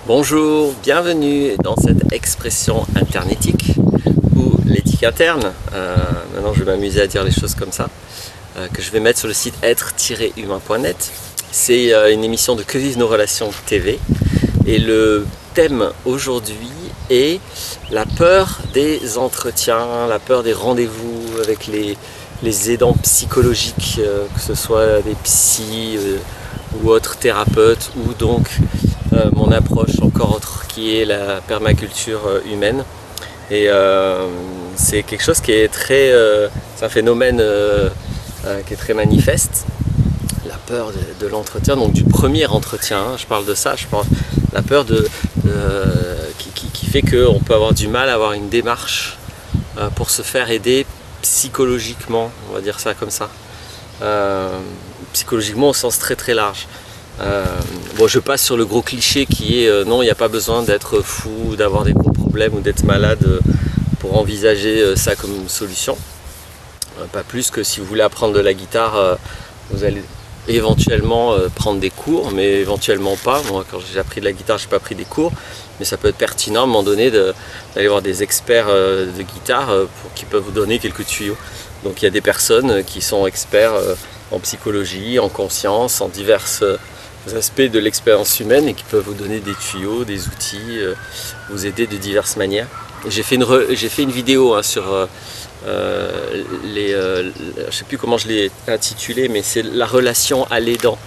Bonjour, bienvenue dans cette expression internétique ou l'éthique interne. Maintenant je vais m'amuser à dire les choses comme ça, que je vais mettre sur le site être-humain.net. C'est une émission de Que vivent nos relations TV et le thème aujourd'hui est la peur des entretiens, la peur des rendez-vous avec les aidants psychologiques, que ce soit des psys ou autres thérapeutes, ou donc mon approche encore autre qui est la permaculture humaine. Et c'est quelque chose qui est très, c'est un phénomène qui est très manifeste, la peur de l'entretien, donc du premier entretien, hein, je parle de ça, je parle la peur qui fait qu'on peut avoir du mal à avoir une démarche pour se faire aider psychologiquement, on va dire ça comme ça, psychologiquement au sens très très large. Bon, je passe sur le gros cliché qui est non, il n'y a pas besoin d'être fou, d'avoir des gros problèmes ou d'être malade pour envisager ça comme solution. Pas plus que si vous voulez apprendre de la guitare, vous allez éventuellement prendre des cours, mais éventuellement pas. Moi, quand j'ai appris de la guitare, je n'ai pas pris des cours, mais ça peut être pertinent à un moment donné d'aller voir des experts de guitare qui peuvent vous donner quelques tuyaux. Donc il y a des personnes qui sont experts en psychologie, en conscience, en diverses aspects de l'expérience humaine et qui peuvent vous donner des tuyaux, des outils, vous aider de diverses manières. J'ai fait une vidéo hein, sur je ne sais plus comment je l'ai intitulé, mais c'est la relation à l'aidant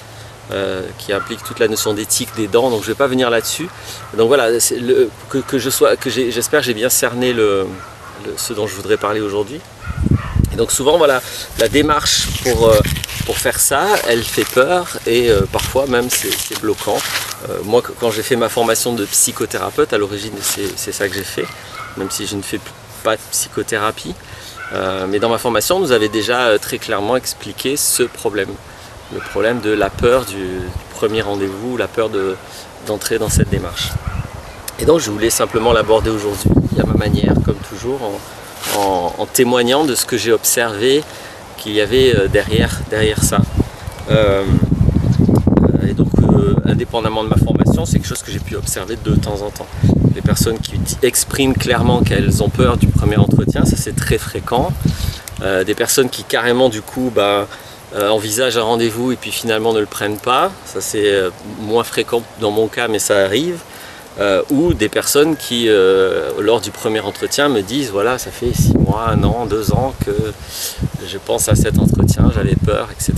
qui implique toute la notion d'éthique des dents, donc je ne vais pas venir là-dessus. Donc voilà, j'espère que j'ai bien cerné ce dont je voudrais parler aujourd'hui. Et donc souvent voilà, la démarche pour faire ça, elle fait peur et parfois même c'est bloquant. Moi quand j'ai fait ma formation de psychothérapeute, à l'origine c'est ça que j'ai fait, même si je ne fais pas de psychothérapie. Mais dans ma formation, on nous avait déjà très clairement expliqué ce problème. Le problème de la peur du premier rendez-vous, la peur d'entrer dans cette démarche. Et donc je voulais simplement l'aborder aujourd'hui, à ma manière, comme toujours, en témoignant de ce que j'ai observé qu'il y avait derrière ça. Et donc indépendamment de ma formation, c'est quelque chose que j'ai pu observer de temps en temps. Les personnes qui expriment clairement qu'elles ont peur du premier entretien, ça c'est très fréquent. Des personnes qui carrément du coup envisagent un rendez-vous et puis finalement ne le prennent pas, ça c'est moins fréquent dans mon cas mais ça arrive. Ou des personnes qui lors du premier entretien me disent voilà, ça fait 6 mois, 1 an, 2 ans que je pense à cet entretien, j'avais peur, etc.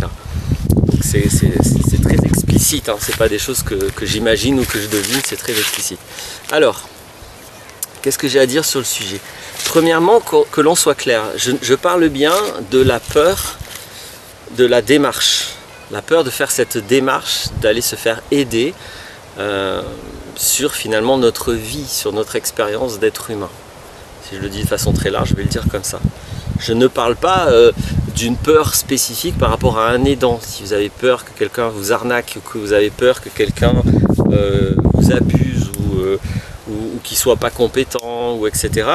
Donc c'est très explicite, hein. C'est pas des choses que j'imagine ou que je devine, c'est très explicite. Alors, qu'est-ce que j'ai à dire sur le sujet? Premièrement, que l'on soit clair, je parle bien de la peur de la démarche, la peur de faire cette démarche, d'aller se faire aider sur finalement notre vie, sur notre expérience d'être humain. Si je le dis de façon très large, je vais le dire comme ça. Je ne parle pas d'une peur spécifique par rapport à un aidant. Si vous avez peur que quelqu'un vous arnaque, que vous avez peur que quelqu'un vous abuse ou qu'il ne soit pas compétent, ou etc.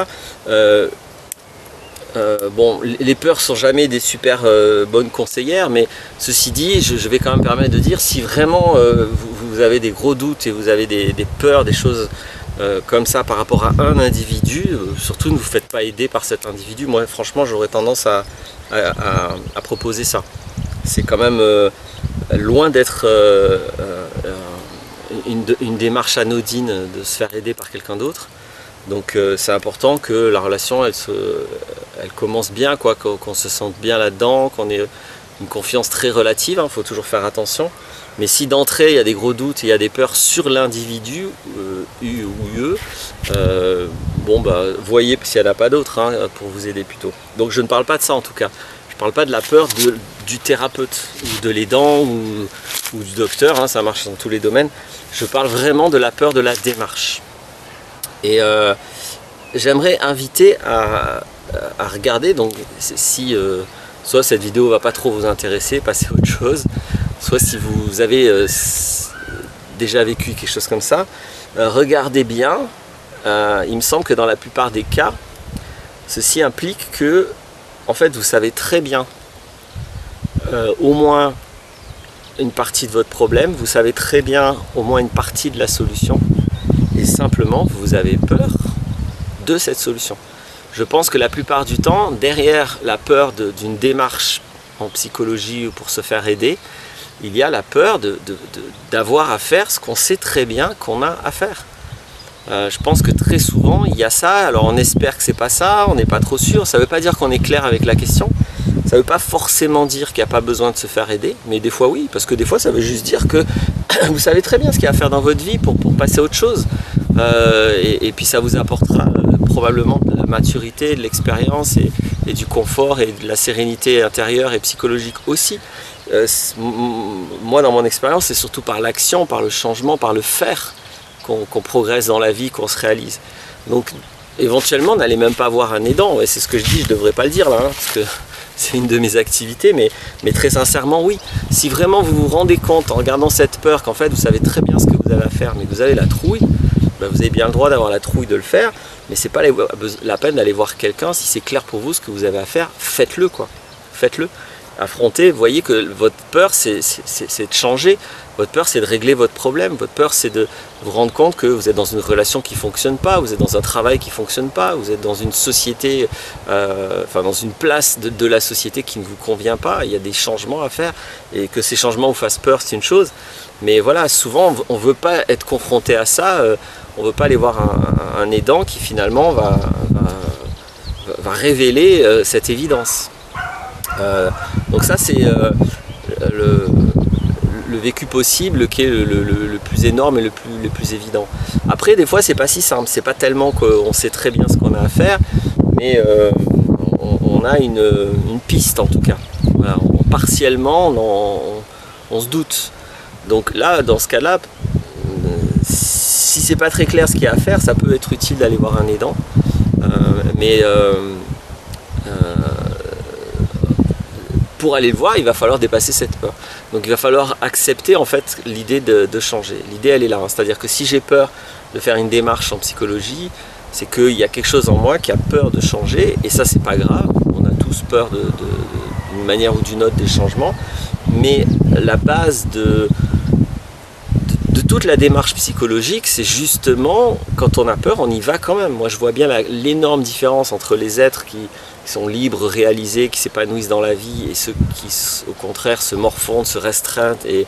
Bon, les peurs sont jamais des super bonnes conseillères, mais ceci dit, je vais quand même permettre de dire, si vraiment vous avez des gros doutes et vous avez des peurs, des choses comme ça par rapport à un individu, surtout ne vous faites pas aider par cet individu. Moi franchement j'aurais tendance à proposer ça. C'est quand même loin d'être une démarche anodine de se faire aider par quelqu'un d'autre. Donc c'est important que la relation elle commence bien, qu'on se sente bien là-dedans, qu'on ait une confiance très relative, hein, faut toujours faire attention. Mais si d'entrée il y a des gros doutes et il y a des peurs sur l'individu, bon voyez s'il n'y en a pas d'autres hein, pour vous aider plutôt. Donc je ne parle pas de ça en tout cas. Je ne parle pas de la peur du thérapeute ou de l'aidant ou du docteur, hein, ça marche dans tous les domaines. Je parle vraiment de la peur de la démarche. Et j'aimerais inviter à regarder, donc si soit cette vidéo va pas trop vous intéresser, passez à autre chose, soit si vous avez déjà vécu quelque chose comme ça, regardez bien. Il me semble que dans la plupart des cas, ceci implique que en fait vous savez très bien au moins une partie de votre problème, vous savez très bien au moins une partie de la solution, et simplement vous avez peur de cette solution. Je pense que la plupart du temps, derrière la peur d'une démarche en psychologie ou pour se faire aider, il y a la peur d'avoir à faire ce qu'on sait très bien qu'on a à faire. Je pense que très souvent il y a ça, alors on espère que c'est pas ça, on n'est pas trop sûr, ça ne veut pas dire qu'on est clair avec la question, ça ne veut pas forcément dire qu'il n'y a pas besoin de se faire aider, mais des fois oui, parce que des fois ça veut juste dire que vous savez très bien ce qu'il y a à faire dans votre vie pour passer à autre chose, et puis ça vous apportera probablement de la maturité, de l'expérience et du confort et de la sérénité intérieure et psychologique aussi. Moi dans mon expérience c'est surtout par l'action, par le changement, par le faire qu'on progresse dans la vie, qu'on se réalise. Donc éventuellement n'allez même pas avoir un aidant, et c'est ce que je dis, je ne devrais pas le dire là, hein, parce que c'est une de mes activités, mais très sincèrement oui. Si vraiment vous vous rendez compte en regardant cette peur qu'en fait vous savez très bien ce que vous avez à faire, mais que vous avez la trouille, ben vous avez bien le droit d'avoir la trouille de le faire, mais c'est pas la peine d'aller voir quelqu'un. Si c'est clair pour vous ce que vous avez à faire, faites-le quoi, faites-le. Affrontez, voyez que votre peur c'est de changer, votre peur c'est de régler votre problème, votre peur c'est de vous rendre compte que vous êtes dans une relation qui ne fonctionne pas, vous êtes dans un travail qui ne fonctionne pas, vous êtes dans une société, enfin dans une place de la société qui ne vous convient pas, il y a des changements à faire, et que ces changements vous fassent peur c'est une chose, mais voilà, souvent on ne veut pas être confronté à ça, on ne veut pas aller voir un aidant qui finalement va révéler cette évidence. Donc ça c'est le vécu possible qui est le plus énorme et le plus évident. Après des fois c'est pas si simple, c'est pas tellement qu'on sait très bien ce qu'on a à faire, mais on a une piste en tout cas. Voilà, partiellement on se doute. Donc là dans ce cas là, si c'est pas très clair ce qu'il y a à faire, ça peut être utile d'aller voir un aidant, mais pour aller le voir, il va falloir dépasser cette peur. Donc il va falloir accepter en fait l'idée de changer. L'idée elle est là, hein. C'est-à-dire que si j'ai peur de faire une démarche en psychologie, c'est qu'il y a quelque chose en moi qui a peur de changer, et ça c'est pas grave, on a tous peur d'une manière ou d'une autre des changements, mais la base de toute la démarche psychologique, c'est justement quand on a peur, on y va quand même. Moi je vois bien l'énorme différence entre les êtres qui sont libres, réalisés, qui s'épanouissent dans la vie, et ceux qui au contraire se morfondent, se restreignent et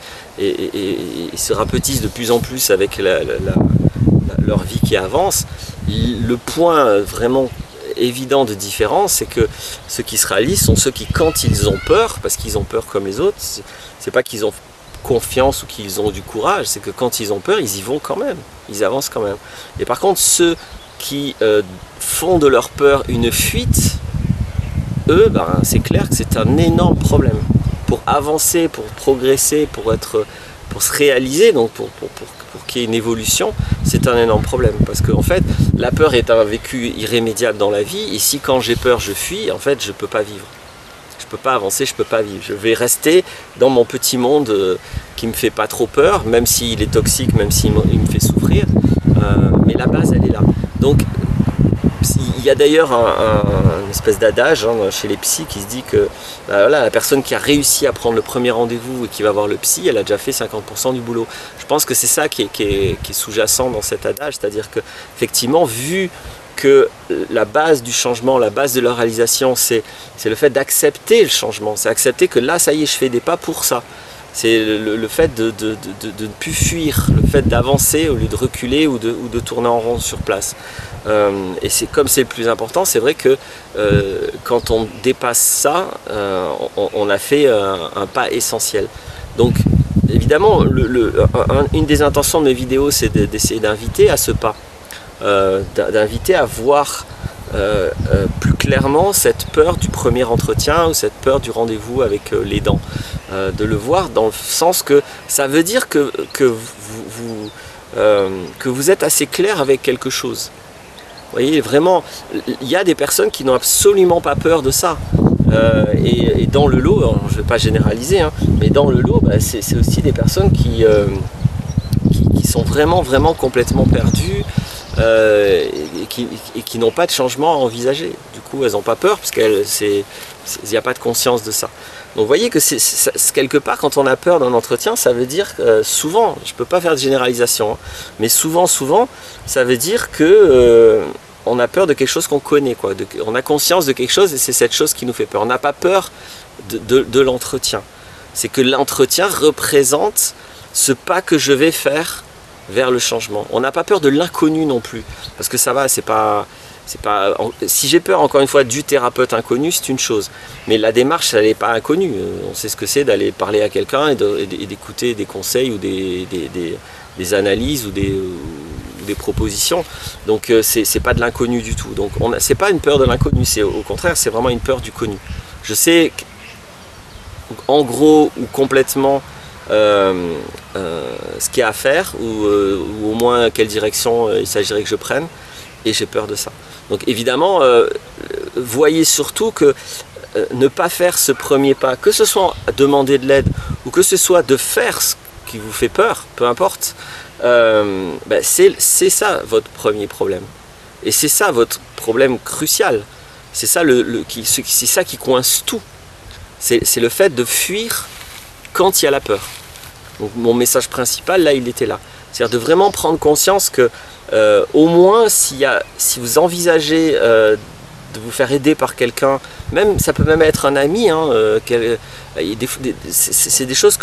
se rapetissent de plus en plus avec leur vie qui avance. Le point vraiment évident de différence, c'est que ceux qui se réalisent sont ceux qui, quand ils ont peur, parce qu'ils ont peur comme les autres, c'est pas qu'ils ont confiance ou qu'ils ont du courage, c'est que quand ils ont peur, ils y vont quand même, ils avancent quand même. Et par contre, ceux qui font de leur peur une fuite, eux, ben, c'est clair que c'est un énorme problème. Pour avancer, pour progresser, pour se réaliser, donc pour qu'il y ait une évolution, c'est un énorme problème. Parce qu'en fait, la peur est un vécu irrémédiable dans la vie, et si quand j'ai peur, je fuis, en fait, je ne peux pas vivre. Je ne peux pas avancer, je ne peux pas vivre. Je vais rester dans mon petit monde qui ne me fait pas trop peur, même s'il est toxique, même s'il me fait souffrir. Mais la base, elle est là. Donc, il y a d'ailleurs une espèce d'adage chez les psys qui se dit que voilà, la personne qui a réussi à prendre le premier rendez-vous et qui va voir le psy, elle a déjà fait 50% du boulot. Je pense que c'est ça qui est sous-jacent dans cet adage, c'est-à-dire que effectivement, vu que la base du changement, la base de la réalisation, c'est le fait d'accepter le changement, c'est accepter que là, ça y est, je fais des pas pour ça. C'est le fait de ne plus fuir, le fait d'avancer au lieu de reculer ou de tourner en rond sur place. Et c'est comme c'est le plus important, c'est vrai que quand on dépasse ça, on a fait un pas essentiel. Donc évidemment, une des intentions de mes vidéos, c'est d'essayer d'inviter à ce pas, d'inviter à voir plus clairement cette peur du premier entretien ou cette peur du rendez-vous avec l'aidant. De le voir dans le sens que ça veut dire que vous êtes assez clair avec quelque chose. Vous voyez, vraiment, il y a des personnes qui n'ont absolument pas peur de ça. Et dans le lot, alors, je ne vais pas généraliser, hein, mais dans le lot, bah, c'est aussi des personnes qui sont vraiment complètement perdues et qui n'ont pas de changement à envisager. Du coup, coup elles n'ont pas peur, parce qu'il n'y a pas de conscience de ça. Donc vous voyez que quelque part, quand on a peur d'un entretien, ça veut dire souvent, je ne peux pas faire de généralisation, hein, mais souvent, ça veut dire que on a peur de quelque chose qu'on connaît, quoi. On a conscience de quelque chose et c'est cette chose qui nous fait peur. On n'a pas peur de l'entretien. C'est que l'entretien représente ce pas que je vais faire vers le changement. On n'a pas peur de l'inconnu non plus, parce que ça va, si j'ai peur encore une fois du thérapeute inconnu, c'est une chose, mais la démarche elle n'est pas inconnue. On sait ce que c'est d'aller parler à quelqu'un et d'écouter des conseils ou des analyses ou des propositions. Donc c'est pas de l'inconnu du tout. Donc c'est pas une peur de l'inconnu, c'est au contraire, c'est vraiment une peur du connu. Je sais en gros ou complètement ce qu'il y a à faire ou au moins quelle direction il s'agirait que je prenne, et j'ai peur de ça. Donc évidemment, voyez surtout que ne pas faire ce premier pas, que ce soit demander de l'aide ou que ce soit de faire ce qui vous fait peur, peu importe, c'est ça votre premier problème. Et c'est ça votre problème crucial. C'est ça, c'est ça qui coince tout. C'est le fait de fuir quand il y a la peur. Donc mon message principal, là, il était là. C'est-à-dire de vraiment prendre conscience que au moins si vous envisagez de vous faire aider par quelqu'un, même ça peut même être un ami, hein, c'est des choses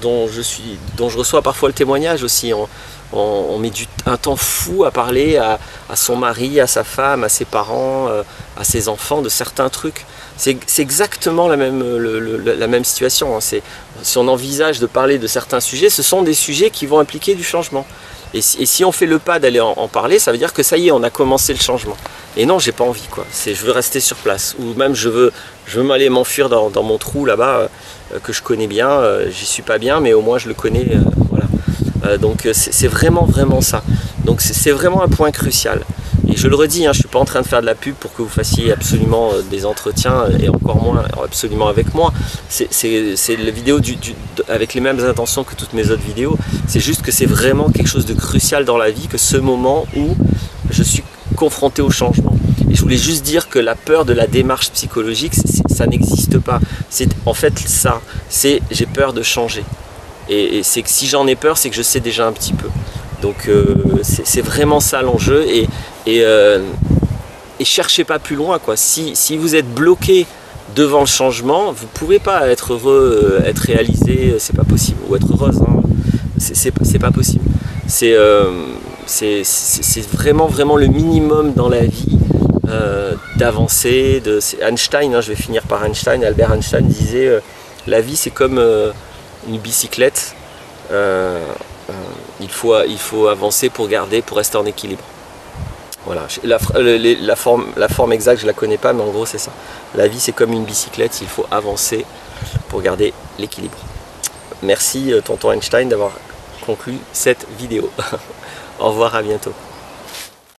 dont je reçois parfois le témoignage aussi. On met un temps fou à parler à son mari, à sa femme, à ses parents, à ses enfants de certains trucs. C'est exactement la même situation, hein. Si on envisage de parler de certains sujets, ce sont des sujets qui vont impliquer du changement. Et si on fait le pas d'aller en parler, ça veut dire que ça y est, on a commencé le changement. Et non, j'ai pas envie, quoi. Je veux rester sur place. Ou même je veux m'aller m'enfuir dans mon trou là-bas, que je connais bien. J'y suis pas bien, mais au moins je le connais. Voilà. Donc c'est vraiment ça. Donc c'est vraiment un point crucial. Et je le redis, hein, je ne suis pas en train de faire de la pub pour que vous fassiez absolument des entretiens, et encore moins absolument avec moi. C'est la vidéo avec les mêmes intentions que toutes mes autres vidéos. C'est juste que c'est vraiment quelque chose de crucial dans la vie, que ce moment où je suis confronté au changement. Et je voulais juste dire que la peur de la démarche psychologique, ça n'existe pas. C'est en fait ça, c'est j'ai peur de changer. Et c'est que si j'en ai peur, c'est que je sais déjà un petit peu. Donc c'est vraiment ça l'enjeu, et cherchez pas plus loin, quoi. Si vous êtes bloqué devant le changement, vous pouvez pas être heureux, être réalisé, c'est pas possible, ou être heureuse, hein. C'est pas possible. C'est vraiment le minimum dans la vie, d'avancer. C'est Einstein, hein, je vais finir par Einstein. Albert Einstein disait la vie c'est comme une bicyclette. Il faut avancer pour rester en équilibre. Voilà, la forme exacte je la connais pas, mais en gros c'est ça. La vie c'est comme une bicyclette, il faut avancer pour garder l'équilibre. Merci tonton Einstein d'avoir conclu cette vidéo. Au revoir, à bientôt.